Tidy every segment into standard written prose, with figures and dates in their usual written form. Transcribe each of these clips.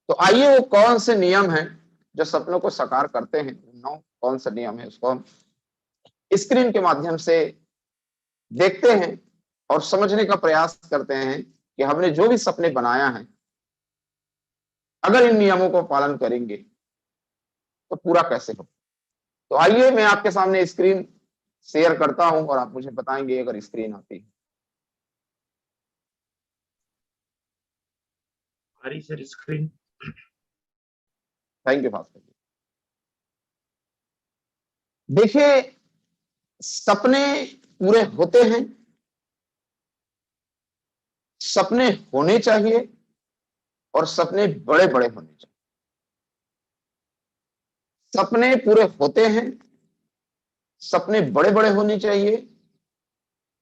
तो आइए वो कौन से नियम हैं जो सपनों को साकार करते हैं, 9 कौन सा नियम है उसको हम स्क्रीन के माध्यम से देखते हैं और समझने का प्रयास करते हैं कि हमने जो भी सपने बनाया है, अगर इन नियमों को पालन करेंगे तो पूरा कैसे हो। तो आइए मैं आपके सामने स्क्रीन शेयर करता हूं और आप मुझे बताएंगे अगर स्क्रीन आती है। Hari sir screen. Thank you Bhaskar ji. देखिए, सपने पूरे होते हैं, सपने होने चाहिए और सपने बड़े बड़े होने चाहिए। सपने पूरे होते हैं, सपने बड़े बड़े होने चाहिए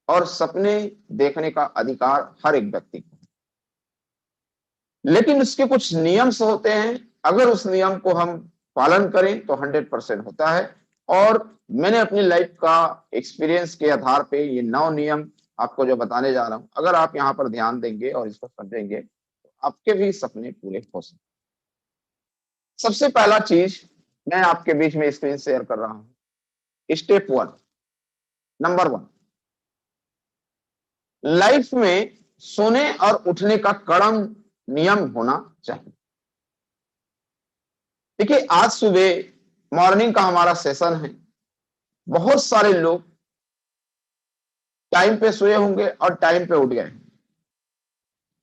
और सपने देखने का अधिकार हर एक व्यक्ति को। लेकिन उसके कुछ नियम्स होते हैं, अगर उस नियम को हम पालन करें तो 100% होता है। और मैंने अपनी लाइफ का एक्सपीरियंस के आधार पे ये 9 नियम आपको जो बताने जा रहा हूं, अगर आप यहां पर ध्यान देंगे और इसको समझेंगे तो आपके भी सपने पूरे हो सकते। सबसे पहला चीज मैं आपके बीच में स्क्रीन शेयर कर रहा हूं। स्टेप 1, नंबर 1, लाइफ में सोने और उठने का कड़म नियम होना चाहिए। देखिए, आज सुबह मॉर्निंग का हमारा सेशन है। बहुत सारे लोग टाइम पे सोए होंगे और टाइम पे उठ गए।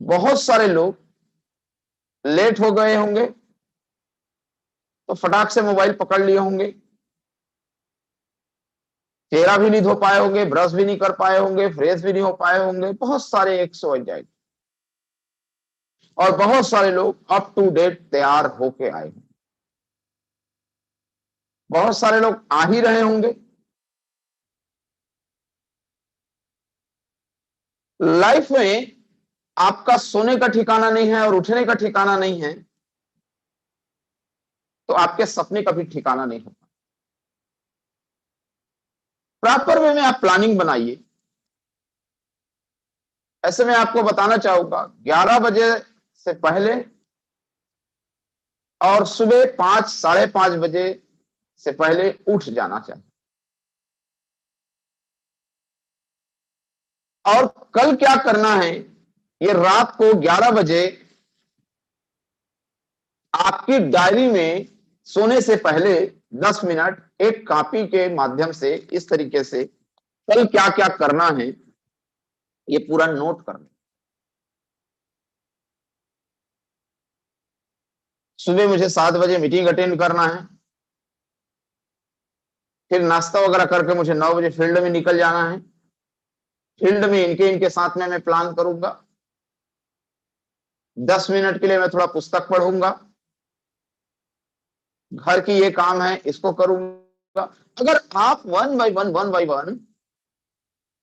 बहुत सारे लोग लेट हो गए होंगे तो फटाक से मोबाइल पकड़ लिए होंगे, चेहरा भी नहीं धो पाए होंगे, ब्रश भी नहीं कर पाए होंगे, फ्रेश भी नहीं हो पाए होंगे। बहुत सारे एक्सोसाइज और बहुत सारे लोग अप टू डेट तैयार होके आए हैं। बहुत सारे लोग आ ही रहे होंगे। लाइफ में आपका सोने का ठिकाना नहीं है और उठने का ठिकाना नहीं है तो आपके सपने का भी ठिकाना नहीं होगा। प्रॉपर वे में आप प्लानिंग बनाइए। ऐसे में आपको बताना चाहूंगा, 11 बजे से पहले और सुबह 5 साढ़े 5 बजे से पहले उठ जाना चाहिए। और कल क्या करना है, ये रात को 11 बजे आपकी डायरी में सोने से पहले 10 मिनट एक कॉपी के माध्यम से इस तरीके से कल क्या क्या करना है ये पूरा नोट करना। सुबह मुझे 7 बजे मीटिंग अटेंड करना है, फिर नाश्ता वगैरह करके मुझे 9 बजे फील्ड में निकल जाना है। फील्ड में इनके साथ में मैं प्लान करूंगा। 10 मिनट के लिए मैं थोड़ा पुस्तक पढ़ूंगा, घर की ये काम है इसको करूंगा। अगर आप वन बाय वन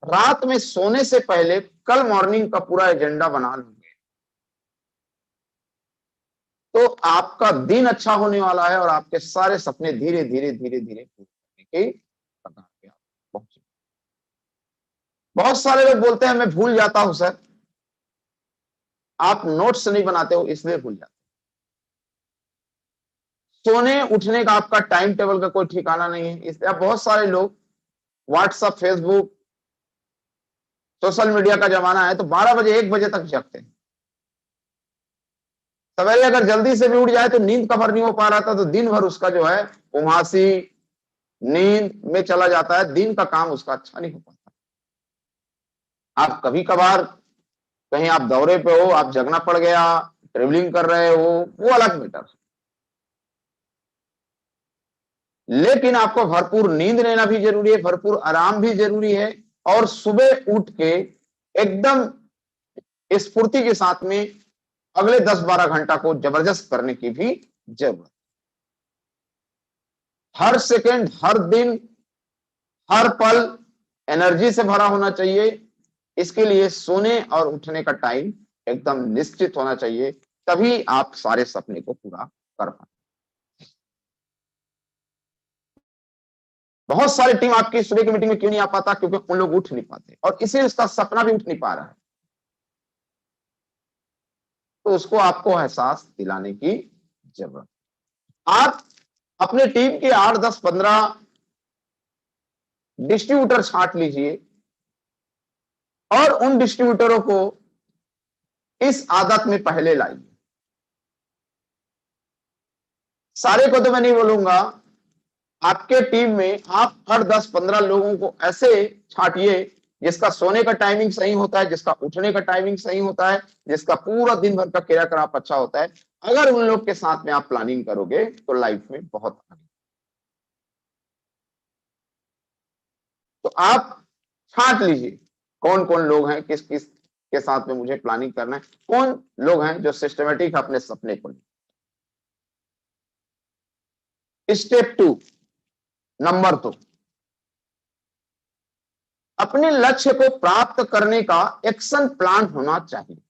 रात में सोने से पहले कल मॉर्निंग का पूरा एजेंडा बना लेंगे तो आपका दिन अच्छा होने वाला है और आपके सारे सपने धीरे धीरे धीरे धीरे पूरे करने के कगार पे आप पहुंचे। बहुत सारे लोग बोलते हैं मैं भूल जाता हूं सर। आप नोट्स नहीं बनाते हो इसलिए भूल जाते। सोने उठने का आपका टाइम टेबल का कोई ठिकाना नहीं है, इसलिए बहुत सारे लोग व्हाट्सएप, फेसबुक, सोशल मीडिया का जमाना है तो 12 बजे 1 बजे तक जगते हैं। सवेरे अगर जल्दी से भी उठ जाए तो नींद कवर नहीं हो पा रहा था तो दिन भर उसका जो है उमासी नींद में चला जाता है, दिन का काम उसका अच्छा नहीं हो पाता। आप कभी कभार कहीं आप दौरे पे हो, आप जगना पड़ गया, ट्रेवलिंग कर रहे हो, वो अलग मैटर। लेकिन आपको भरपूर नींद लेना भी जरूरी है, भरपूर आराम भी जरूरी है और सुबह उठ के एकदम स्फूर्ति के साथ में अगले 10-12 घंटा को जबरदस्त करने की भी जरूरत। हर सेकंड, हर दिन, हर पल एनर्जी से भरा होना चाहिए। इसके लिए सोने और उठने का टाइम एकदम निश्चित होना चाहिए, तभी आप सारे सपने को पूरा कर पाए। बहुत सारी टीम आपकी सुबह की मीटिंग में क्यों नहीं आ पाता, क्योंकि उन लोग उठ नहीं पाते और इसीलिए उसका सपना भी उठ नहीं पा रहा है। तो उसको आपको एहसास दिलाने की जरूरत। आप अपने टीम के 8, 10, 15 डिस्ट्रीब्यूटर छांट लीजिए और उन डिस्ट्रीब्यूटरों को इस आदत में पहले लाइए। सारे को तो मैं नहीं बोलूंगा, आपके टीम में आप हर 10-15 लोगों को ऐसे छांटिए जिसका सोने का टाइमिंग सही होता है, जिसका उठने का टाइमिंग सही होता है, जिसका पूरा दिन भर का क्रियाकलाप अच्छा होता है। अगर उन लोग के साथ में आप प्लानिंग करोगे तो लाइफ में बहुत आगे। तो आप छांट लीजिए कौन कौन लोग हैं, किस किस के साथ में मुझे प्लानिंग करना है, कौन लोग हैं जो सिस्टमेटिक अपने सपने को। स्टेप 2, नंबर 2, अपने लक्ष्य को प्राप्त करने का एक्शन प्लान होना चाहिए।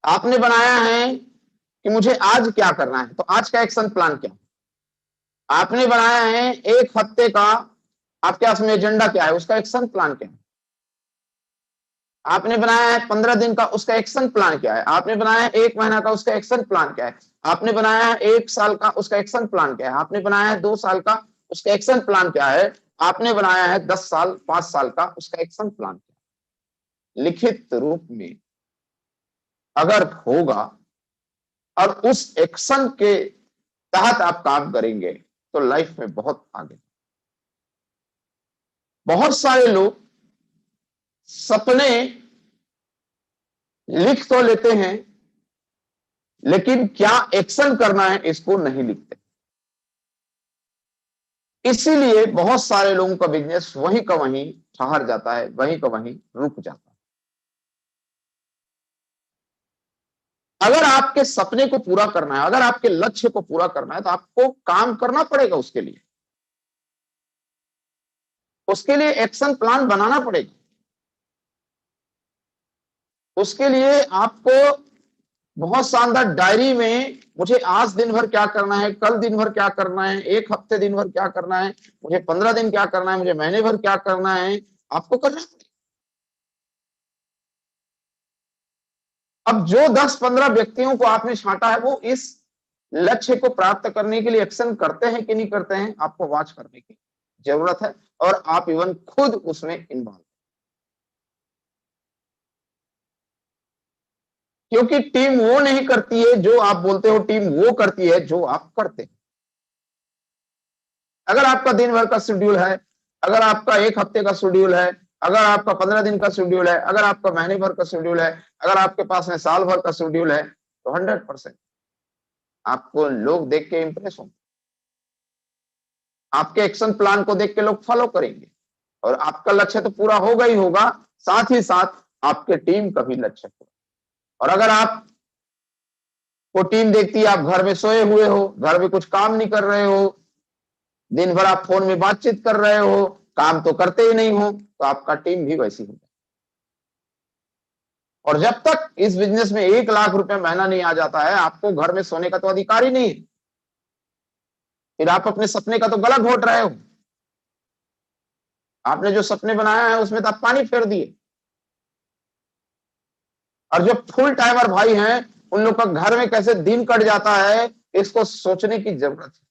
आपने बनाया है कि मुझे आज क्या करना है, तो आज का एक्शन प्लान क्या? आपने बनाया है एक हफ्ते का, आपके पास में एजेंडा क्या है, उसका एक्शन प्लान क्या है? आपने बनाया है 15 दिन का, उसका एक्शन प्लान क्या है? आपने बनाया है 1 महीना का, उसका एक्शन प्लान क्या है? आपने बनाया है 1 साल का, उसका एक्शन प्लान क्या है? आपने बनाया है 2 साल का, उसका एक्शन प्लान क्या है? आपने बनाया है 10 साल, 5 साल का, उसका एक्शन प्लान क्या है? लिखित रूप में अगर होगा और उस एक्शन के तहत आप काम करेंगे तो लाइफ में बहुत आगे। बहुत सारे लोग सपने लिख तो लेते हैं लेकिन क्या एक्शन करना है इसको नहीं लिखते। इसीलिए बहुत सारे लोगों का बिजनेस वहीं का वहीं ठहर जाता है, वहीं का वहीं रुक जाता है। अगर आपके सपने को पूरा करना है, अगर आपके लक्ष्य को पूरा करना है तो आपको काम करना पड़ेगा। उसके लिए एक्शन प्लान बनाना पड़ेगा। उसके लिए आपको बहुत शानदार डायरी में मुझे आज दिन भर क्या करना है, कल दिन भर क्या करना है, एक हफ्ते दिन भर क्या करना है, मुझे 15 दिन क्या करना है, मुझे महीने भर क्या करना है, आपको करना पड़ेगा। अब जो 10-15 व्यक्तियों को आपने छांटा है वो इस लक्ष्य को प्राप्त करने के लिए एक्शन करते हैं कि नहीं करते हैं, आपको वॉच करने की जरूरत है और आप इवन खुद उसमें इन्वॉल्व। क्योंकि टीम वो नहीं करती है जो आप बोलते हो, टीम वो करती है जो आप करते हैं। अगर आपका दिन भर का शेड्यूल है, अगर आपका एक हफ्ते का शेड्यूल है, अगर आपका 15 दिन का शेड्यूल है, अगर आपका महीने भर का शेड्यूल है, अगर आपके पास में साल भर का शेड्यूल है, तो 100% आपको लोग देख के इंप्रेस होंगे। आपके एक्शन प्लान को देख के लोग फॉलो करेंगे और आपका लक्ष्य तो पूरा होगा ही होगा, साथ ही साथ आपके टीम का भी लक्ष्य पूरा। और अगर आप को टीम देखती है आप घर में सोए हुए हो, घर में कुछ काम नहीं कर रहे हो, दिन भर आप फोन में बातचीत कर रहे हो, काम तो करते ही नहीं हो, तो आपका टीम भी वैसी होगा। और जब तक इस बिजनेस में 1 लाख रुपए महीना नहीं आ जाता है, आपको घर में सोने का तो अधिकार ही नहीं है। फिर आप अपने सपने का तो गला घोट रहे हो। आपने जो सपने बनाया है उसमें तो आप पानी फेर दिए। और जो फुल टाइमर भाई हैं उन लोग का घर में कैसे दिन कट जाता है इसको सोचने की जरूरत है।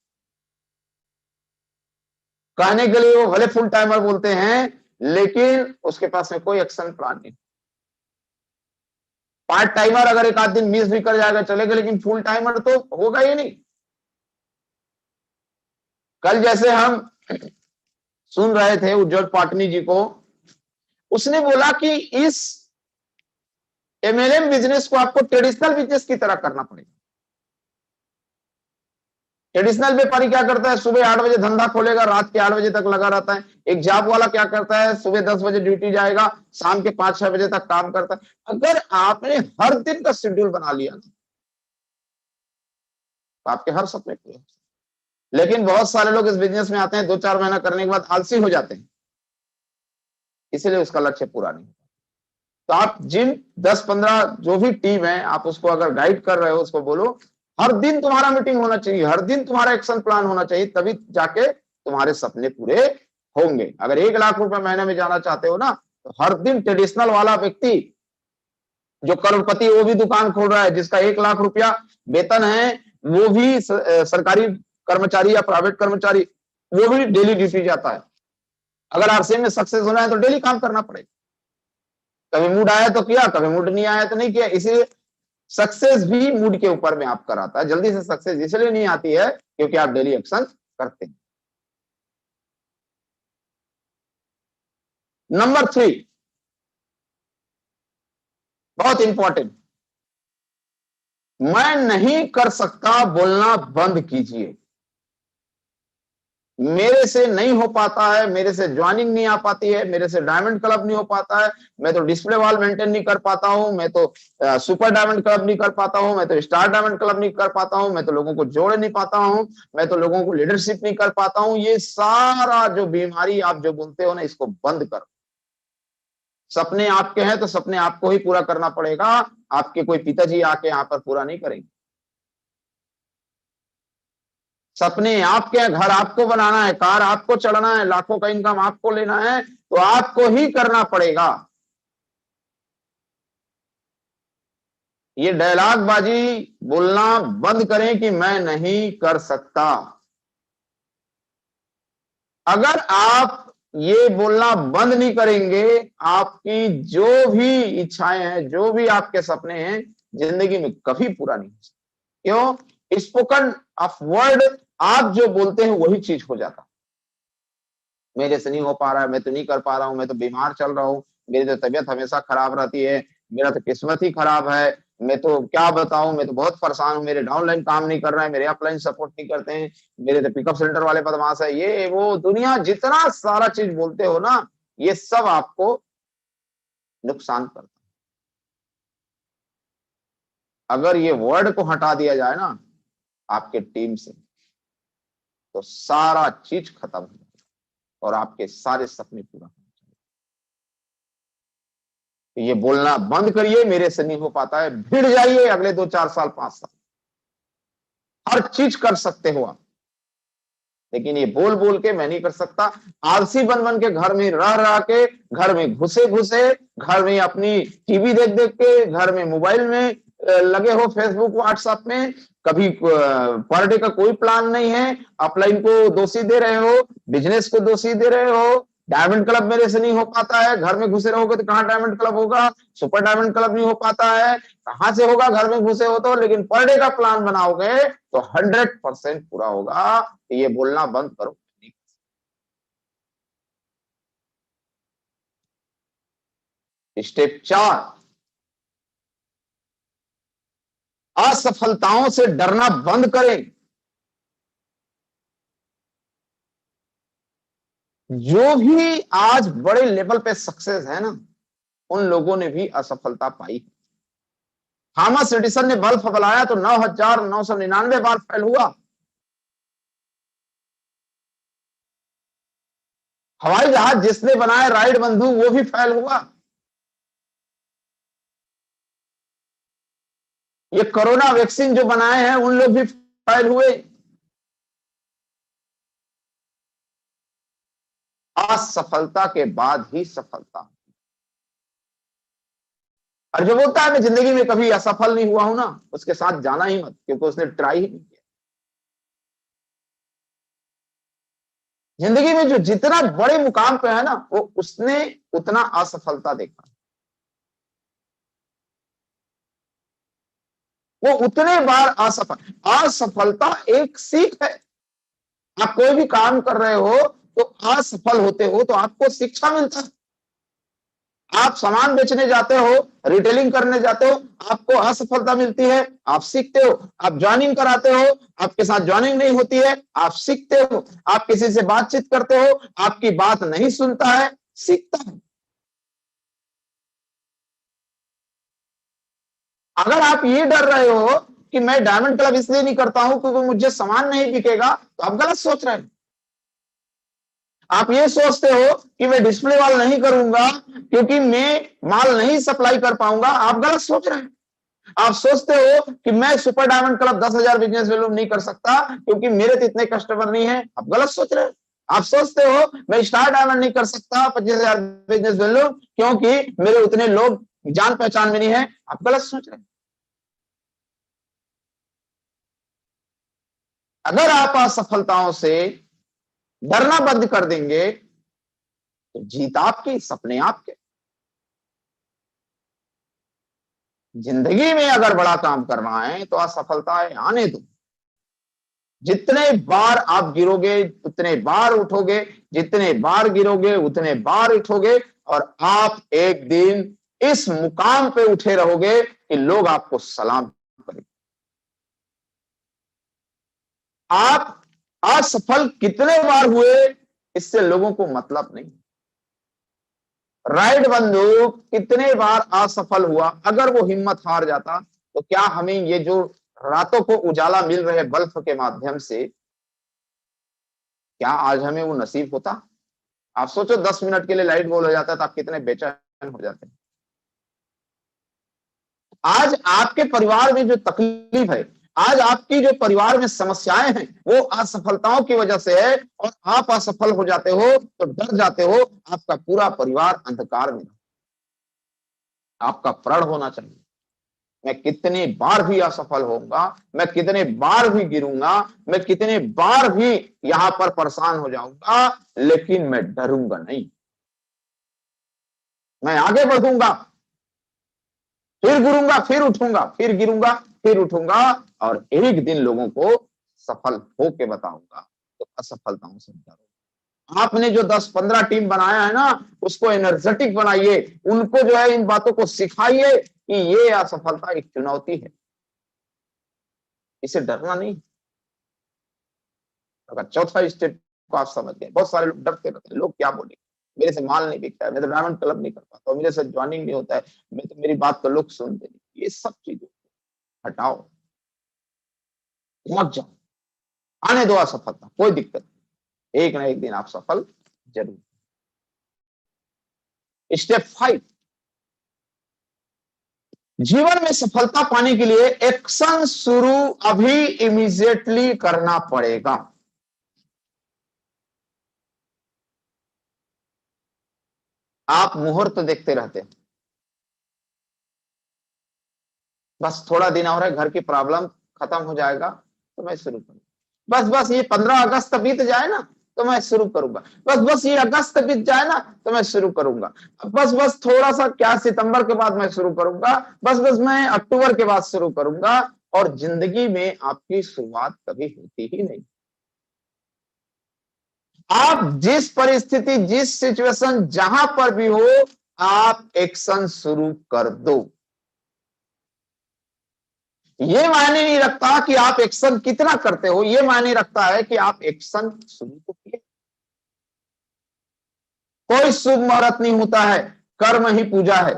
कहने के लिए वो भले फुल टाइमर बोलते हैं लेकिन उसके पास में कोई एक्शन प्लान नहीं। पार्ट टाइमर अगर एक आध दिन मिस भी कर जाएगा चलेगा, लेकिन फुल टाइमर तो होगा ही नहीं। कल जैसे हम सुन रहे थे उज्जवल पाटनी जी को, उसने बोला कि इस एमएलएम बिजनेस को आपको ट्रेडिशनल बिजनेस की तरह करना पड़ेगा। ट्रेडिशनल व्यापारी क्या करता है, सुबह 8 बजे धंधा खोलेगा, रात के 8 बजे तक लगा रहता है। एक जॉब वाला क्या करता है, सुबह 10 बजे ड्यूटी जाएगा, शाम के 5-6 बजे तक काम करता है। अगर आपने हर दिन का शेड्यूल बना लिया ना तो आपके हर सपने पूरे हो। लेकिन बहुत सारे लोग इस बिजनेस में आते हैं, 2-4 महीना करने के बाद आलसी हो जाते हैं, इसीलिए उसका लक्ष्य पूरा नहीं होता। तो आप जिन 10-15 जो भी टीम है आप उसको अगर गाइड कर रहे हो, उसको बोलो हर दिन तुम्हारा मीटिंग होना चाहिए, हर दिन तुम्हारा एक्शन प्लान होना चाहिए, तभी जाके तुम्हारे सपने पूरे होंगे। अगर 1 लाख रुपए महीने में जाना चाहते हो ना तो हर दिन ट्रेडिशनल वाला व्यक्ति जो करोड़पति वो भी दुकान खोल रहा है, जिसका 1 लाख रुपया वेतन है, वो भी सरकारी कर्मचारी या प्राइवेट कर्मचारी, वो भी डेली ड्यूटी जाता है। अगर आरसीएम में सक्सेस होना है तो डेली काम करना पड़ेगा। कभी मूड आया तो किया, कभी मूड नहीं आया तो नहीं किया। इसीलिए सक्सेस भी मूड के ऊपर में आप कराता है। जल्दी से सक्सेस इसलिए नहीं आती है क्योंकि आप डेली एक्शन करते हैं। नंबर 3 बहुत इंपॉर्टेंट, मैं नहीं कर सकता बोलना बंद कीजिए। मेरे से नहीं हो पाता है, मेरे से ज्वाइनिंग नहीं आ पाती है, मेरे से डायमंड क्लब नहीं हो पाता है, मैं तो डिस्प्ले वॉल मेंटेन नहीं कर पाता हूं, मैं तो सुपर डायमंड क्लब नहीं कर पाता हूं, मैं तो स्टार डायमंड क्लब नहीं कर पाता हूं, मैं तो लोगों को जोड़ नहीं पाता हूं, मैं तो लोगों को लीडरशिप नहीं कर पाता हूं। ये सारा जो बीमारी आप जो बोलते हो ना, इसको बंद करो। सपने आपके हैं तो सपने आपको ही पूरा करना पड़ेगा, आपके कोई पिताजी आके यहां पर पूरा नहीं करेंगे। सपने आपके हैं, घर आपको बनाना है, कार आपको चढ़ना है, लाखों का इनकम आपको लेना है, तो आपको ही करना पड़ेगा। ये डायलॉग बाजी बोलना बंद करें कि मैं नहीं कर सकता। अगर आप ये बोलना बंद नहीं करेंगे, आपकी जो भी इच्छाएं हैं, जो भी आपके सपने हैं, जिंदगी में कभी पूरा नहीं हो सकता। क्यों? स्पोकन ऑफ वर्ड आप जो बोलते हैं वही चीज हो जाता। मेरे से नहीं हो पा रहा है, मैं तो नहीं कर पा रहा हूं, मैं तो बीमार चल रहा हूं, मेरी तो तबीयत हमेशा खराब रहती है, मेरा तो किस्मत ही खराब है, मैं तो क्या बताऊं, मैं तो बहुत परेशान हूं, मेरे डाउनलाइन काम नहीं कर रहे हैं, मेरे अपलाइन सपोर्ट नहीं करते हैं, मेरे तो पिकअप सेंटर वाले बदमाश है, ये वो दुनिया जितना सारा चीज बोलते हो ना, ये सब आपको नुकसान करता है। अगर ये वर्ड को हटा दिया जाए ना आपके टीम से, तो सारा चीज खत्म हो जाएगा और आपके सारे सपने पूरा हो जाएंगे। ये बोलना बंद करिए, मेरे से नहीं हो पाता है, भिड़ जाइए, अगले 2-4 साल 5 साल हर चीज कर सकते हो आप। लेकिन ये बोल बोल के मैं नहीं कर सकता, आलसी बन बन के घर में रह रह के, घर में घुसे घुसे, घर में अपनी टीवी देख देख के, घर में मोबाइल में लगे हो, फेसबुक व्हाट्सएप में, कभी पर डे का कोई प्लान नहीं है, अपलाइन को दोषी दे रहे हो, बिजनेस को दोषी दे रहे हो, डायमंड क्लब मेरे से नहीं हो पाता है, घर में घुसे रहोगे तो कहाँ डायमंड क्लब होगा, सुपर डायमंड क्लब नहीं हो पाता है, कहां से होगा, घर में घुसे हो तो। लेकिन पर डे का प्लान बनाओगे तो 100% पूरा होगा। तो ये बोलना बंद करो। स्टेप 4, असफलताओं से डरना बंद करें। जो भी आज बड़े लेवल पे सक्सेस है ना, उन लोगों ने भी असफलता पाई। थॉमस एडिसन ने बल्ब फैलाया तो 9,999 बार फेल हुआ। हवाई जहाज जिसने बनाया राइट बंधु, वो भी फेल हुआ। ये कोरोना वैक्सीन जो बनाए हैं उन लोग भी फेल हुए। असफलता के बाद ही सफलता। और जो बोलता है मैं जिंदगी में कभी असफल नहीं हुआ हूं ना, उसके साथ जाना ही मत, क्योंकि उसने ट्राई ही नहीं किया। जिंदगी में जो जितना बड़े मुकाम पे है ना, वो उसने उतना असफलता देखा, वो उतने बार असफल। असफलता एक सीख है। आप कोई भी काम कर रहे हो तो असफल होते हो तो आपको शिक्षा मिलता है। आप सामान बेचने जाते हो, रिटेलिंग करने जाते हो, आपको असफलता मिलती है, आप सीखते हो। आप ज्वाइनिंग कराते हो, आपके साथ ज्वाइनिंग नहीं होती है, आप सीखते हो। आप किसी से बातचीत करते हो, आपकी बात नहीं सुनता है, सीखता है। अगर आप ये डर रहे हो कि मैं डायमंड क्लब इसलिए नहीं करता हूं क्योंकि मुझे सामान नहीं बिकेगा, तो आप गलत सोच रहे हैं। आप ये सोचते हो कि मैं डिस्प्ले वॉल नहीं करूंगा क्योंकि मैं माल नहीं सप्लाई कर पाऊंगा, आप गलत सोच रहे हैं। आप सोचते हो कि मैं super diamond club 10,000 business value नहीं कर सकता क्योंकि मेरे तो इतने कस्टमर नहीं है, आप गलत सोच रहे हो। आप सोचते हो मैं स्टार डायमंड नहीं कर सकता 25,000 बिजनेस वैल्यू क्योंकि मेरे उतने लोग जान पहचान में नहीं है, आप गलत सोच रहे हैं। अगर आप असफलताओं से डरना बंद कर देंगे तो जीत आपकी, सपने आपके। जिंदगी में अगर बड़ा काम करना है तो असफलताएं आने दो। जितने बार आप गिरोगे उतने बार उठोगे, जितने बार गिरोगे उतने बार उठोगे, और आप एक दिन इस मुकाम पे उठे रहोगे कि लोग आपको सलाम करेंगे। आप असफल कितने बार हुए इससे लोगों को मतलब नहीं। राइट बंधु कितने बार असफल हुआ, अगर वो हिम्मत हार जाता तो क्या हमें ये जो रातों को उजाला मिल रहे बल्ब के माध्यम से, क्या आज हमें वो नसीब होता? आप सोचो 10 मिनट के लिए लाइट गोल हो जाता है तो आप कितने बेचैन हो जाते हैं। आज आपके परिवार में जो तकलीफ है, आज आपकी जो परिवार में समस्याएं हैं, वो असफलताओं की वजह से है, और आप असफल हो जाते हो तो डर जाते हो, आपका पूरा परिवार अंधकार में। आपका प्रण होना चाहिए, मैं कितनी बार भी असफल होऊंगा, मैं कितने बार भी गिरूंगा, मैं कितने बार भी यहां पर परेशान हो जाऊंगा, लेकिन मैं डरूंगा नहीं, मैं आगे बढ़ूंगा, फिर गिरूंगा फिर उठूंगा, फिर गिरूंगा फिर उठूंगा, और एक दिन लोगों को सफल होके बताऊंगा। तो असफलताओं से डरो। आपने जो 10-15 टीम बनाया है ना, उसको एनर्जेटिक बनाइए, उनको जो है इन बातों को सिखाइए कि ये असफलता एक चुनौती है, इसे डरना नहीं। अगर चौथा स्टेप को आप समझ गए, बहुत सारे लोग डरते रहते हैं, लोग क्या बोलेंगे, मेरे से माल नहीं बिकता है, मैं तो डायमंड क्लब नहीं कर पाता, मेरे से ज्वाइनिंग नहीं होता है, मैं तो, मेरी बात तो लोग सुनते नहीं। ये सब चीजों को हटाओ, मत जाओ, आने दो असफलता, कोई दिक्कत नहीं, एक ना एक दिन आप सफल जरूर। स्टेप 5, जीवन में सफलता पाने के लिए एक्शन शुरू अभी इमीडिएटली करना पड़ेगा। आप मुहूर्त देखते रहते हैं, बस थोड़ा दिन और है, घर की प्रॉब्लम खत्म हो जाएगा तो मैं शुरू करूंगा, बस बस ये 15 अगस्त बीत जाए ना तो मैं शुरू करूंगा, बस बस ये अगस्त बीत जाए ना तो मैं शुरू करूंगा, बस बस थोड़ा सा क्या सितंबर के बाद मैं शुरू करूंगा, बस बस मैं अक्टूबर के बाद शुरू करूंगा। और जिंदगी में आपकी शुरुआत कभी होती ही नहीं। आप जिस परिस्थिति, जिस सिचुएशन, जहां पर भी हो, आप एक्शन शुरू कर दो। ये मायने नहीं रखता कि आप एक्शन कितना करते हो, ये मायने रखता है कि आप एक्शन शुरू तो किए। कोई शुभ मुहूर्त नहीं होता है, कर्म ही पूजा है।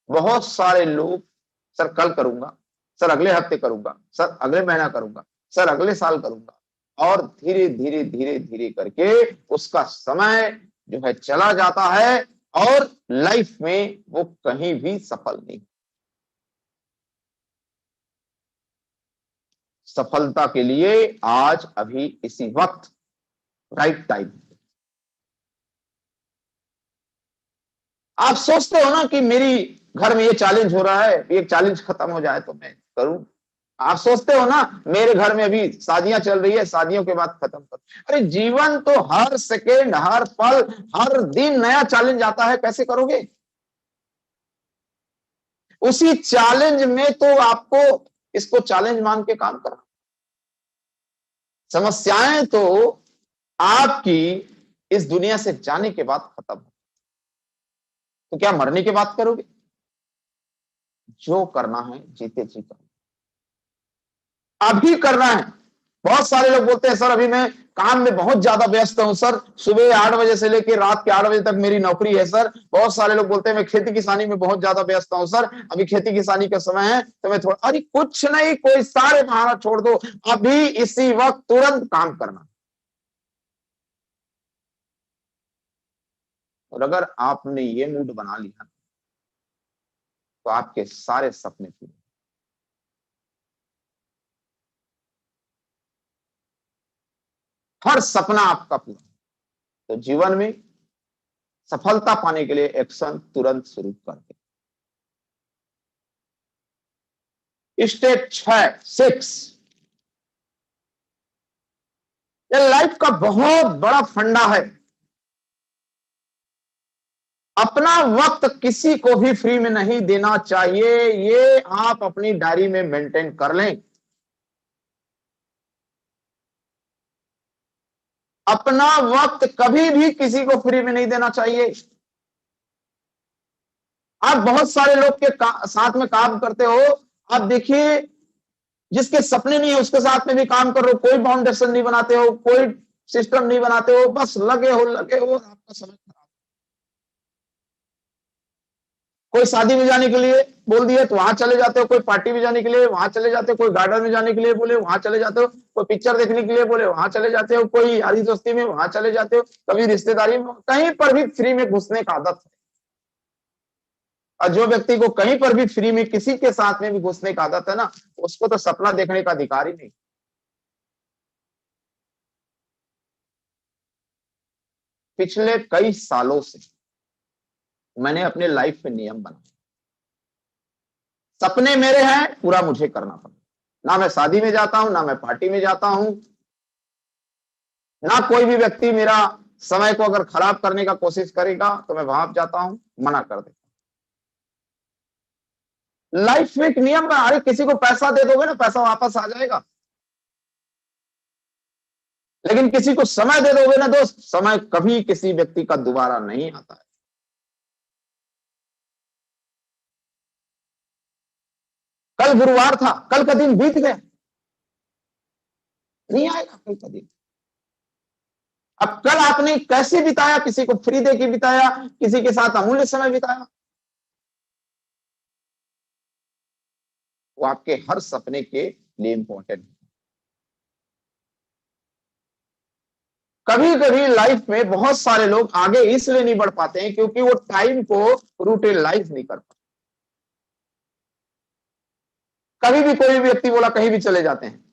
बहुत सारे लोग, सर कल करूंगा, सर अगले हफ्ते करूंगा, सर अगले महीना करूंगा, सर अगले साल करूंगा, और धीरे धीरे धीरे धीरे करके उसका समय जो है चला जाता है, और लाइफ में वो कहीं भी सफल नहीं। सफलता के लिए आज अभी इसी वक्त राइट टाइम। आप सोचते हो ना कि मेरी घर में ये चैलेंज हो रहा है, ये चैलेंज खत्म हो जाए तो मैं करूं। आप सोचते हो ना मेरे घर में अभी शादियां चल रही है, शादियों के बाद खत्म करूं। अरे जीवन तो हर सेकेंड, हर पल, हर दिन नया चैलेंज आता है, कैसे करोगे? उसी चैलेंज में तो आपको इसको चैलेंज मान के काम करना। समस्याएं तो आपकी इस दुनिया से जाने के बाद खत्म हो, तो क्या मरने के बाद करोगे? जो करना है जीते जी करो, अभी करना है। बहुत सारे लोग बोलते हैं सर अभी मैं काम में बहुत ज्यादा व्यस्त हूं सर, सुबह 8 बजे से लेकर रात के 8 बजे तक मेरी नौकरी है सर। बहुत सारे लोग बोलते हैं मैं खेती किसानी में बहुत ज्यादा व्यस्त हूं सर, अभी खेती किसानी का समय है तो मैं थोड़ा, अरे कुछ नहीं, कोई सारे बहाना छोड़ दो, अभी इसी वक्त तुरंत काम करना। और अगर आपने ये मूड बना लिया तो आपके सारे सपने पूरे। हर सपना आपका पूरा। तो जीवन में सफलता पाने के लिए एक्शन तुरंत शुरू कर दे। स्टेप 6 ये लाइफ का बहुत बड़ा फंडा है। अपना वक्त किसी को भी फ्री में नहीं देना चाहिए, ये आप अपनी डायरी में मेंटेन कर लें। अपना वक्त कभी भी किसी को फ्री में नहीं देना चाहिए। आप बहुत सारे लोग के साथ में काम करते हो, आप देखिए जिसके सपने नहीं है उसके साथ में भी काम कर रहे हो, कोई फाउंडेशन नहीं बनाते हो, कोई सिस्टम नहीं बनाते हो, बस लगे हो आपका समय खराब। कोई शादी में जाने के लिए बोल दिया तो वहां चले जाते हो, कोई पार्टी में जाने के लिए वहां चले जाते हो, कोई गार्डन में जाने के लिए बोले वहां चले जाते हो, कोई पिक्चर देखने के लिए बोले वहां चले जाते हो, कोई यारी दोस्ती में वहां चले जाते हो, कभी रिश्तेदारी में, कहीं पर भी फ्री में घुसने का आदत है। और जो व्यक्ति को कहीं पर भी फ्री में किसी के साथ में भी घुसने का आदत है ना, उसको तो सपना देखने का अधिकार ही नहीं। पिछले कई सालों से मैंने अपने लाइफ में नियम बनाए, सपने मेरे हैं, पूरा मुझे करना पड़ता। ना मैं शादी में जाता हूं, ना मैं पार्टी में जाता हूं, ना कोई भी व्यक्ति मेरा समय को अगर खराब करने का कोशिश करेगा तो मैं वहां जाता हूं, मना कर देता हूं। लाइफ में एक नियम बना, अरे किसी को पैसा दे दोगे ना, पैसा वापस आ जाएगा, लेकिन किसी को समय दे दोगे ना दोस्त, समय कभी किसी व्यक्ति का दोबारा नहीं आता है। कल गुरुवार था, कल का दिन बीत गया, नहीं आएगा कल का दिन। अब कल आपने कैसे बिताया, किसी को फ्री दे के बिताया, किसी के साथ अमूल्य समय बिताया, वो आपके हर सपने के लिए इंपॉर्टेंट है। कभी कभी लाइफ में बहुत सारे लोग आगे इसलिए नहीं बढ़ पाते हैं क्योंकि वो टाइम को यूटिलाइज नहीं कर पाते। कभी भी कोई व्यक्ति बोला कहीं भी चले जाते हैं,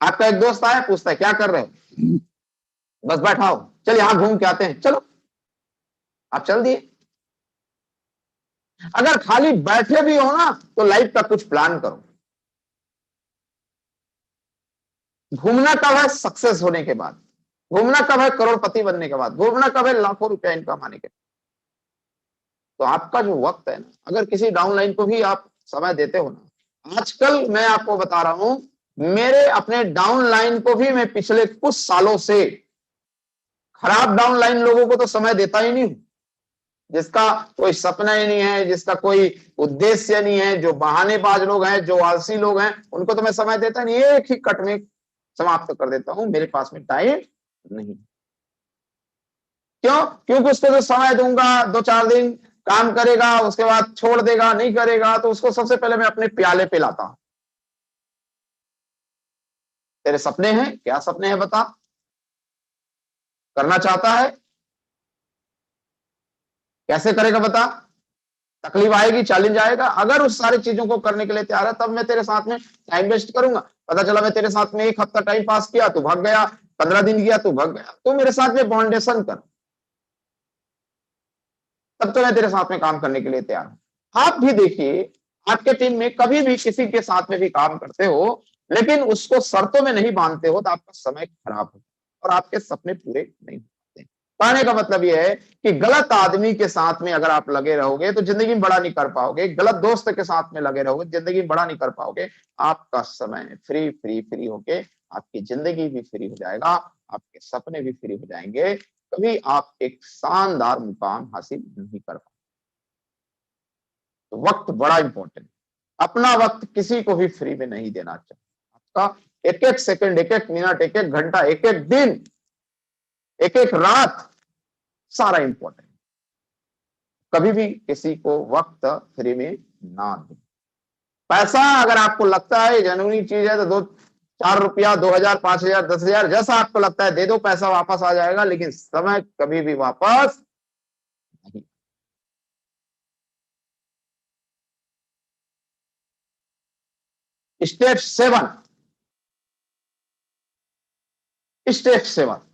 आपका एक दोस्त आया पूछता है क्या कर रहे हो, बस बैठा हो, चल यहां घूम के आते हैं, चलो, आप चल दिए। अगर खाली बैठे भी हो ना तो लाइफ का कुछ प्लान करो। घूमना कब है, सक्सेस होने के बाद। घूमना कब है, करोड़पति बनने के बाद। घूमना कब है, लाखों रुपया इनकम आने के बाद। तो आपका जो वक्त है ना, अगर किसी डाउनलाइन को भी आप समय देते हो ना, आजकल मैं आपको बता रहा हूं, मेरे अपने डाउनलाइन को भी मैं पिछले कुछ सालों से खराब डाउनलाइन लोगों को तो समय देता ही नहीं हूं, जिसका कोई सपना ही नहीं है, जिसका कोई उद्देश्य नहीं है, जो बहानेबाज लोग हैं, जो आलसी लोग हैं, उनको तो मैं समय देता नहीं, एक ही कट में समाप्त कर देता हूं, मेरे पास में टाइम नहीं। क्यों? क्योंकि उसको जो समय दूंगा, 2-4 दिन काम करेगा, उसके बाद छोड़ देगा, नहीं करेगा, तो उसको सबसे पहले मैं अपने प्याले पे लाता हूं। तेरे सपने हैं, क्या सपने हैं बता, करना चाहता है, कैसे करेगा बता, तकलीफ आएगी, चैलेंज आएगा, अगर उस सारी चीजों को करने के लिए तैयार है तब मैं तेरे साथ में टाइम वेस्ट करूंगा। पता चला मैं तेरे साथ में 1 हफ्ता टाइम पास किया, तू भाग गया, 15 दिन किया, तू भाग गया, तो मेरे साथ में बाउंडेशन कर, तब तो मैं तेरे साथ में काम करने के लिए तैयार हूं। आप भी देखिए, आपके टीम में कभी भी किसी के साथ में भी काम करते हो, लेकिन उसको शर्तों में नहीं बांधते हो, तो आपका समय खराब होता है और आपके सपने पूरे नहीं होते। कहने का मतलब यह है कि गलत आदमी के साथ में अगर आप लगे रहोगे तो जिंदगी में बड़ा नहीं कर पाओगे, गलत दोस्त के साथ में लगे रहोगे जिंदगी में बड़ा नहीं कर पाओगे। आपका समय फ्री फ्री फ्री होके आपकी जिंदगी भी फ्री हो जाएगा, आपके सपने भी फ्री हो जाएंगे, कभी आप एक शानदार मुकाम हासिल नहीं कर पाओगे। तो वक्त बड़ा इंपॉर्टेंट, अपना वक्त किसी को भी फ्री में नहीं देना चाहिए। आपका एक एक सेकंड, एक एक मिनट, एक एक घंटा, एक एक दिन, एक एक रात, सारा इंपॉर्टेंट। कभी भी किसी को वक्त फ्री में ना दो। पैसा अगर आपको लगता है जरूरी चीज है तो 2-4 रुपया, 2,000, 5,000, 10,000, जैसा आपको लगता है दे दो, पैसा वापस आ जाएगा, लेकिन समय कभी भी वापस नहीं। स्टेप 7, स्टेप 7,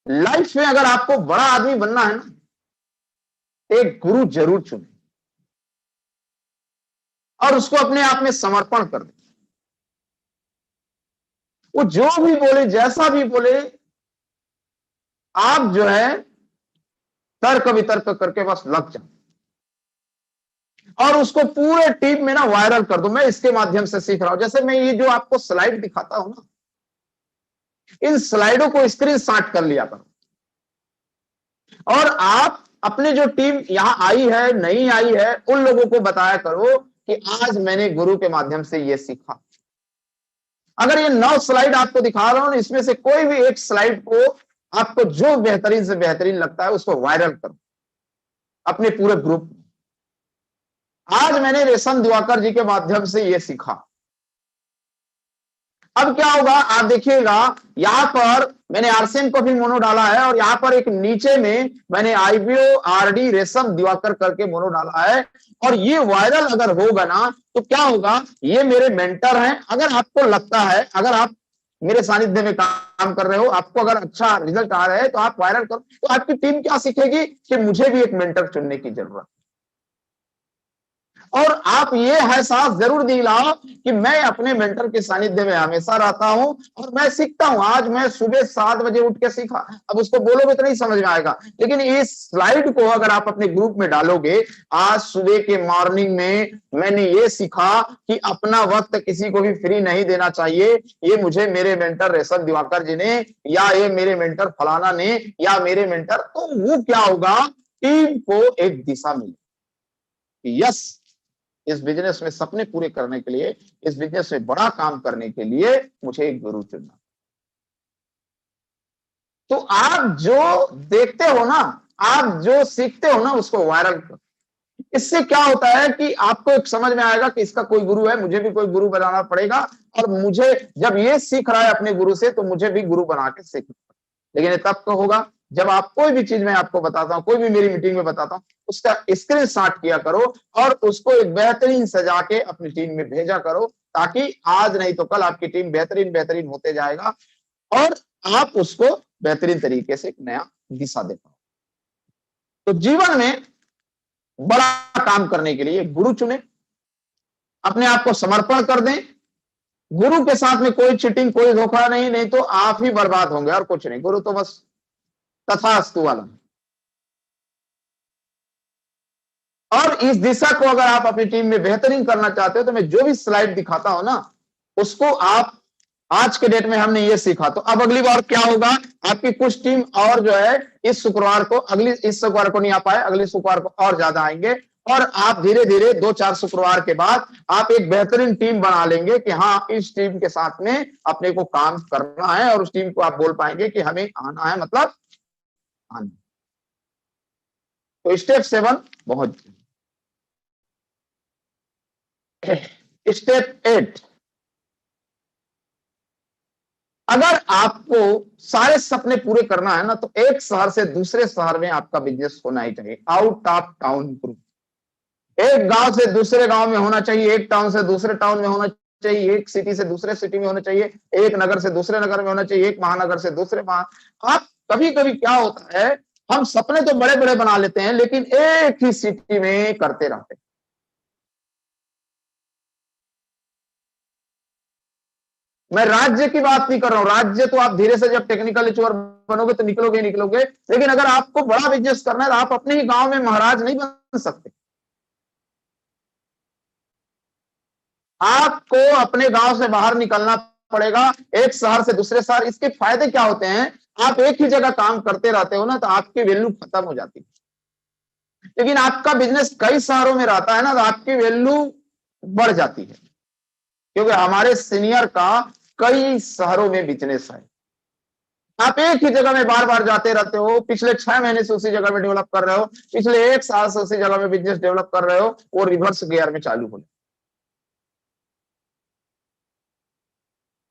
लाइफ में अगर आपको बड़ा आदमी बनना है ना, एक गुरु जरूर चुने और उसको अपने आप में समर्पण कर दे। वो जो भी बोले, जैसा भी बोले, आप जो है तर्क वितर्क करके बस लग जाओ और उसको पूरे टीम में ना वायरल कर दो। मैं इसके माध्यम से सीख रहा हूं। जैसे मैं ये जो आपको स्लाइड दिखाता हूं ना, इन स्लाइडों को स्क्रीनशॉट कर लिया करो और आप अपने जो टीम यहां आई है, नहीं आई है, उन लोगों को बताया करो कि आज मैंने गुरु के माध्यम से ये सीखा। अगर ये 9 स्लाइड आपको दिखा रहा हूं, इसमें से कोई भी एक स्लाइड को आपको जो बेहतरीन से बेहतरीन लगता है उसको वायरल करो अपने पूरे ग्रुप में। आज मैंने रेशम दिवाकर जी के माध्यम से ये सीखा। अब क्या होगा आप देखिएगा, यहां पर मैंने आरसीएम को भी मोनो डाला है और यहां पर एक नीचे में मैंने आईबीओ आरडी रेशम दिवाकर करके मोनो डाला है। और ये वायरल अगर होगा ना तो क्या होगा, ये मेरे मेंटर हैं। अगर आपको लगता है, अगर आप मेरे सानिध्य में काम कर रहे हो, आपको अगर अच्छा रिजल्ट आ रहा है तो आप वायरल करो। तो आपकी टीम क्या सीखेगी कि मुझे भी एक मेंटर चुनने की जरूरत। और आप ये एहसास जरूर दिलाओ कि मैं अपने मेंटर के सानिध्य में हमेशा रहता हूं और मैं सीखता हूं। आज मैं सुबह 7 बजे उठ के सीखा। अब उसको बोलोगे तो नहीं समझ में आएगा, लेकिन इस स्लाइड को अगर आप अपने ग्रुप में डालोगे, आज सुबह के मॉर्निंग में मैंने ये सीखा कि अपना वक्त किसी को भी फ्री नहीं देना चाहिए। ये मुझे मेरे मेंटर रेशम दिवाकर जी ने, या ये मेरे मेंटर फलाना ने, या मेरे मेंटर, तो वो क्या होगा, टीम को एक दिशा मिले। यस, इस बिजनेस में सपने पूरे करने के लिए, इस बिजनेस में बड़ा काम करने के लिए मुझे एक गुरु चुनना। तो आप जो देखते हो ना, आप जो सीखते हो ना, उसको वायरल करो। इससे क्या होता है कि आपको एक समझ में आएगा कि इसका कोई गुरु है, मुझे भी कोई गुरु बनाना पड़ेगा। और मुझे जब ये सीख रहा है अपने गुरु से, तो मुझे भी गुरु बना के सीखना पड़ेगा। लेकिन ये तब तो होगा जब आप कोई भी चीज मैं आपको बताता हूं, कोई भी मेरी मीटिंग में बताता हूं, उसका स्क्रीनशॉट किया करो और उसको एक बेहतरीन सजा के अपनी टीम में भेजा करो, ताकि आज नहीं तो कल आपकी टीम बेहतरीन बेहतरीन होते जाएगा और आप उसको बेहतरीन तरीके से एक नया दिशा दे पाओ। तो जीवन में बड़ा काम करने के लिए गुरु चुने, अपने आप को समर्पण कर दें। गुरु के साथ में कोई चीटिंग, कोई धोखा नहीं, नहीं तो आप ही बर्बाद होंगे और कुछ नहीं। गुरु तो बस तथास्तु वाला। और इस दिशा को अगर आप अपनी टीम में बेहतरीन करना चाहते हो, तो मैं जो भी स्लाइड दिखाता हूं ना, उसको आप, आज के डेट में हमने ये सीखा, तो अब अगली बार क्या होगा, आपकी कुछ टीम और जो है इस शुक्रवार को, इस शुक्रवार को नहीं आ पाए, अगले शुक्रवार को और ज्यादा आएंगे और आप धीरे धीरे 2-4 शुक्रवार के बाद आप एक बेहतरीन टीम बना लेंगे कि हाँ, इस टीम के साथ में अपने को काम करना है और उस टीम को आप बोल पाएंगे कि हमें आना है, मतलब आना। तो स्टेप 7 बहुत, स्टेप 8, अगर आपको सारे सपने पूरे करना है ना, तो एक शहर से दूसरे शहर में आपका बिजनेस होना ही चाहिए। आउट ऑफ टाउन ग्रुप, एक गांव से दूसरे गांव में होना चाहिए, एक टाउन से दूसरे टाउन में होना चाहिए, एक सिटी से दूसरे सिटी में होना चाहिए, एक नगर से दूसरे नगर में होना चाहिए, एक महानगर से दूसरे आप कभी कभी क्या होता है, हम सपने तो बड़े बड़े बना लेते हैं, लेकिन एक ही सिटी में करते रहते हैं। मैं राज्य की बात नहीं कर रहा हूं, राज्य तो आप धीरे से जब टेक्निकल एचओआर बनोगे तो निकलोगे निकलोगे, लेकिन अगर आपको बड़ा बिजनेस करना है तो आप अपने ही गांव में महाराज नहीं बन सकते। आपको अपने गांव से बाहर निकलना पड़ेगा, एक शहर से दूसरे शहर। इसके फायदे क्या होते हैं, आप एक ही जगह काम करते रहते हो ना, तो आपकी वैल्यू खत्म हो जाती है। लेकिन आपका बिजनेस कई शहरों में रहता है ना, तो आपकी वैल्यू बढ़ जाती है, क्योंकि हमारे सीनियर का कई शहरों में बिजनेस है। आप एक ही जगह में बार बार जाते रहते हो, पिछले 6 महीने से उसी जगह में डेवलप कर रहे हो, पिछले 1 साल से उसी जगह में बिजनेस डेवलप कर रहे हो, वो रिवर्स गियर में चालू हो,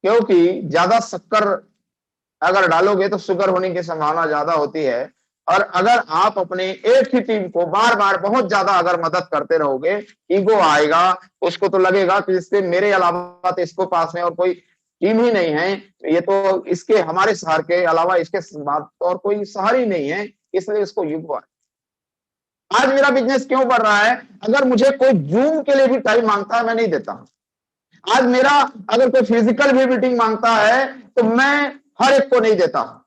क्योंकि ज्यादा शक्कर अगर डालोगे तो शुगर होने की संभावना ज्यादा होती है। और अगर आप अपने एक ही टीम को बार बार बहुत ज्यादा अगर मदद करते रहोगे, ईगो आएगा, उसको तो लगेगा कि इससे मेरे अलावा तो इसको पास में और कोई टीम ही नहीं है, ये तो इसके हमारे शहर के अलावा इसके बाद और कोई शहर ही नहीं है, इसलिए इसको युवा। आज मेरा बिजनेस क्यों बढ़ रहा है? अगर मुझे कोई जूम के लिए भी टाइम मांगता है, मैं नहीं देता हूं। आज मेरा अगर कोई फिजिकल भी मीटिंग मांगता है तो मैं हर एक को नहीं देता हूं,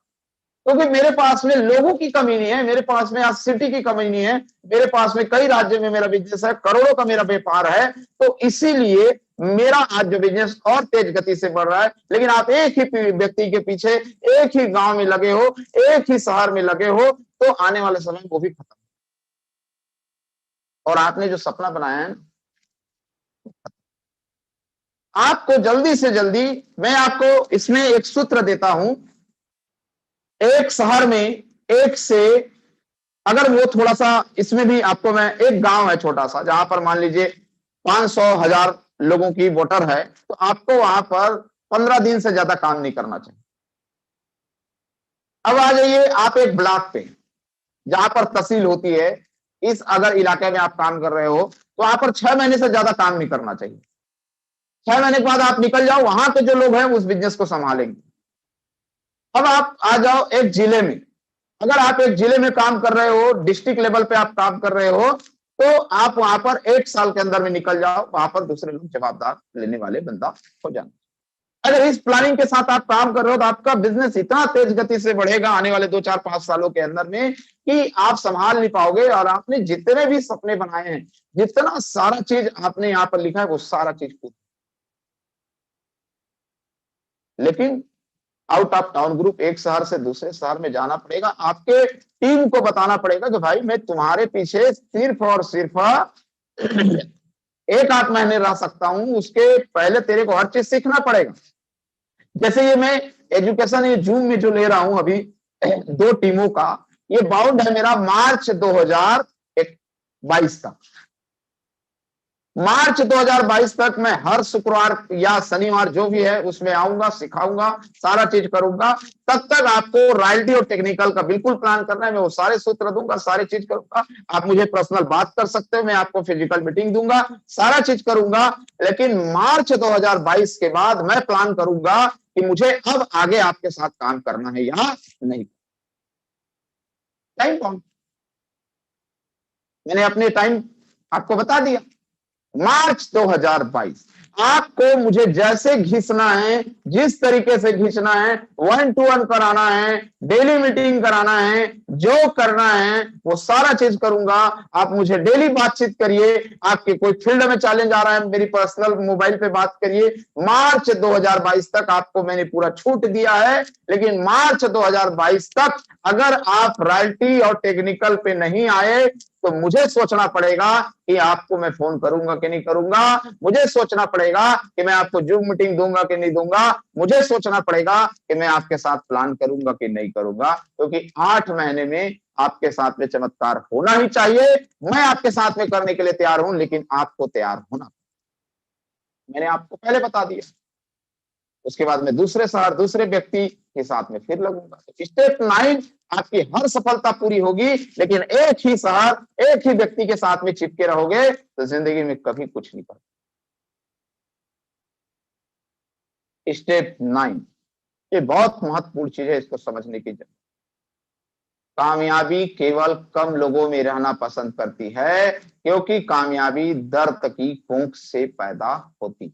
क्योंकि मेरे पास में लोगों की कमी नहीं है, मेरे पास में आज सिटी की कमी नहीं है, मेरे पास में कई राज्य में मेरा बिजनेस है, करोड़ों का मेरा व्यापार है, तो इसीलिए मेरा आज जो बिजनेस और तेज गति से बढ़ रहा है। लेकिन आप एक ही व्यक्ति के पीछे, एक ही गांव में लगे हो, एक ही शहर में लगे हो, तो आने वाले समय वो भी खत्म। और आपने जो सपना बनाया है, आपको जल्दी से जल्दी, मैं आपको इसमें एक सूत्र देता हूं। एक शहर में एक से, अगर वो थोड़ा सा, इसमें भी आपको मैं, एक गांव है छोटा सा जहां पर मान लीजिए 500,000 लोगों की वोटर है, तो आपको वहां पर 15 दिन से ज्यादा काम नहीं करना चाहिए। अब आ जाइए आप एक ब्लॉक पे जहां पर तहसील होती है, इस अगर इलाके में आप काम कर रहे हो तो वहां पर 6 महीने से ज्यादा काम नहीं करना चाहिए। 6 महीने के बाद आप निकल जाओ, वहां के जो लोग हैं उस बिजनेस को संभालेंगे। अब आप आ जाओ एक जिले में, अगर आप एक जिले में काम कर रहे हो, डिस्ट्रिक्ट लेवल पे आप काम कर रहे हो, तो आप वहां पर 1 साल के अंदर में निकल जाओ, वहां पर दूसरे लोग जवाबदार लेने वाले बंदा हो जाना। अगर इस प्लानिंग के साथ आप काम कर रहे हो तो आपका बिजनेस इतना तेज गति से बढ़ेगा आने वाले 2, 4, 5 सालों के अंदर में कि आप संभाल नहीं पाओगे। और आपने जितने भी सपने बनाए हैं, जितना सारा चीज आपने यहाँ पर लिखा है, वो सारा चीज पूरा, लेकिन आउट ऑफ टाउन ग्रुप, एक शहर से दूसरे शहर में जाना पड़ेगा। आपके टीम को बताना पड़ेगा कि भाई मैं तुम्हारे पीछे सिर्फ और सिर्फ 1-8 महीने रह सकता हूं, उसके पहले तेरे को हर चीज सीखना पड़ेगा। जैसे ये मैं एजुकेशन, ये जूम में जो ले रहा हूं अभी 2 टीमों का, ये बाउंड है मेरा मार्च 2022 तक। मार्च 2022 तक मैं हर शुक्रवार या शनिवार जो भी है उसमें आऊंगा, सिखाऊंगा, सारा चीज करूंगा। तब तक आपको रॉयल्टी और टेक्निकल का बिल्कुल प्लान करना है, मैं वो सारे सूत्र दूंगा, सारी चीज करूंगा। आप मुझे पर्सनल बात कर सकते हो, मैं आपको फिजिकल मीटिंग दूंगा, सारा चीज करूंगा। लेकिन मार्च 2022 के बाद मैं प्लान करूंगा कि मुझे अब आगे आपके साथ काम करना है या नहीं। टाइम बाउंड, मैंने अपने टाइम आपको बता दिया। मार्च 2022 आपको मुझे जैसे घिसना है, जिस तरीके से घिसना है, 1-to-1 कराना है, डेली मीटिंग कराना है, जो करना है वो सारा चीज करूंगा। आप मुझे डेली बातचीत करिए, आपके कोई फील्ड में चैलेंज आ रहा है मेरी पर्सनल मोबाइल पे बात करिए। मार्च 2022 तक आपको मैंने पूरा छूट दिया है, लेकिन मार्च 2022 तक अगर आप रॉयल्टी और टेक्निकल पे नहीं आए तो मुझे सोचना पड़ेगा कि आपको मैं फोन करूंगा कि नहीं करूंगा, मुझे सोचना पड़ेगा कि मैं आपको जूम मीटिंग दूंगा कि नहीं दूंगा, मुझे सोचना पड़ेगा कि मैं आपके साथ प्लान करूंगा कि नहीं करूंगा। क्योंकि 8 महीने में आपके साथ में चमत्कार होना ही चाहिए। मैं आपके साथ में करने के लिए तैयार हूं, लेकिन आपको तैयार होना, मैंने आपको पहले बता दिया। उसके बाद मैं दूसरे शहर, दूसरे व्यक्ति के साथ में फिर लगूंगा। तो स्टेप 9, आपकी हर सफलता पूरी होगी, लेकिन एक ही शहर, एक ही व्यक्ति के साथ में चिपके रहोगे तो जिंदगी में कभी कुछ नहीं कर। स्टेप 9, ये बहुत महत्वपूर्ण चीज है, इसको समझने की जरूरत। कामयाबी केवल कम लोगों में रहना पसंद करती है, क्योंकि कामयाबी दर्द की कोख से पैदा होती है।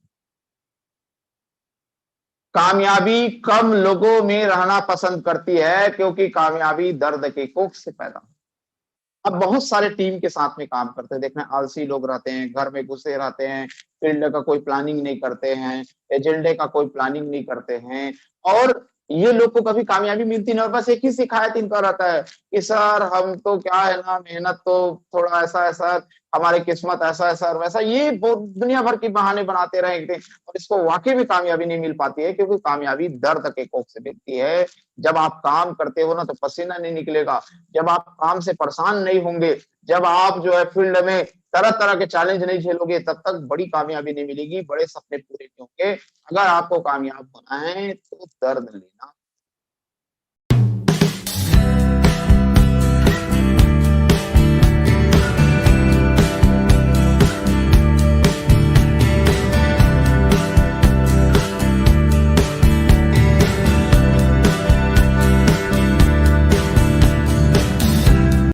कामयाबी कम लोगों में रहना पसंद करती है, क्योंकि कामयाबी दर्द के कोख से पैदा। अब बहुत सारे टीम के साथ में काम करते हैं, देखना आलसी लोग रहते हैं, घर में घुसे रहते हैं, फील्ड का कोई प्लानिंग नहीं करते हैं, एजेंडे का कोई प्लानिंग नहीं करते हैं, और ये लोग को कभी कामयाबी मिलती नहीं। बस एक ही शिकायत इनका रहता है कि सर हम तो क्या है ना, मेहनत तो थोड़ा ऐसा है सर, हमारी किस्मत ऐसा है सर, वैसा, ये बहुत दुनिया भर की बहाने बनाते रहेंगे और इसको वाकई में कामयाबी नहीं मिल पाती है। क्योंकि कामयाबी दर्द के कोख से मिलती है। जब आप काम करते हो ना तो पसीना नहीं निकलेगा, जब आप काम से परेशान नहीं होंगे, जब आप जो है फील्ड में तरह तरह के चैलेंज नहीं झेलोगे, तब तक बड़ी कामयाबी नहीं मिलेगी, बड़े सपने पूरे नहीं होंगे। अगर आपको कामयाब होना है तो दर्द लेना